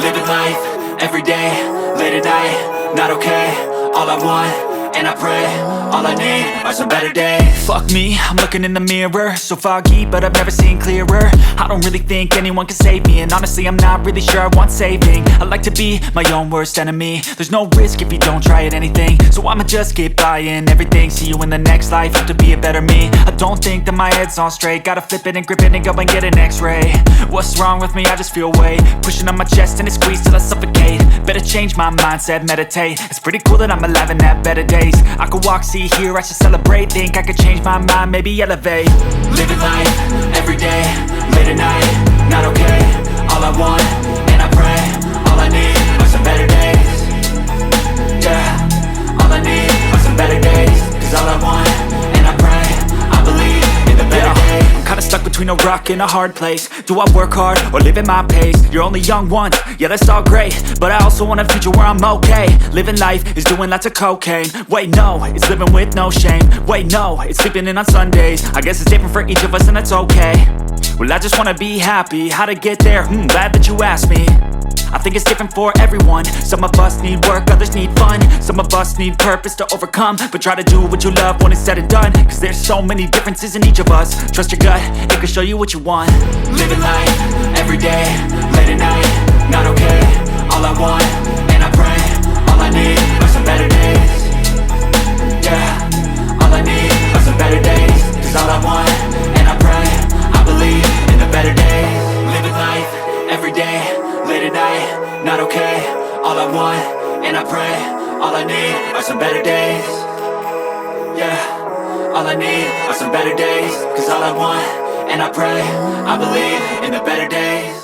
Living life, everyday, late at night, not okay. All I want, and I pray, all I need are some better days. Fuck me, I'm looking in the mirror, so foggy, but I've never seen clearer. I don't really think anyone can save me, and honestly I'm not really sure I want saving. I like to be my own worst enemy. There's no risk if you don't try at anything, so I'ma just keep buying everything. See you in the next life, hope to be a better me. I don't think that my head's on straight, gotta flip it and grip it and go and get an x-ray. What's wrong with me? I just feel weight pushing on my chest and it squeezes till I suffocate. Better change my mindset, meditate. It's pretty cool that I'm alive and have better days. I could walk, see, hear, I should celebrate. Think I could change my mind, maybe elevate. Living life, everyday, late at night, not okay. All I want, and I pray, all I need are some better days. Yeah, all I need are some better days. Cause all I want, and I pray, I believe in the better days. I'm kinda stuck between a rock and a hard place. Do I work hard or live at my pace? You're only young once, yeah that's all great, but I also want a future where I'm okay. Living life is doing lots of cocaine. Wait no, it's living with no shame. Wait no, it's sleeping in on Sundays. I guess it's different for each of us and that's okay. Well I just wanna be happy, how to get there? Glad that you asked me. I think it's different for everyone. Some of us need work, others need fun. Some of us need purpose to overcome. But try to do what you love when it's said and done. Cause there's so many differences in each of us. Trust your gut, it can show you what you want. Living life, everyday, late at night, not okay. All I want, and I pray, all I need are some better days. Yeah, all I need are some better days. Cause all I want, and I pray, I believe in the better days. Living life, everyday, late at night, not okay. All I want, and I pray, all I need are some better days. Yeah, all I need are some better days. Cause all I want, and I pray, I believe in the better days.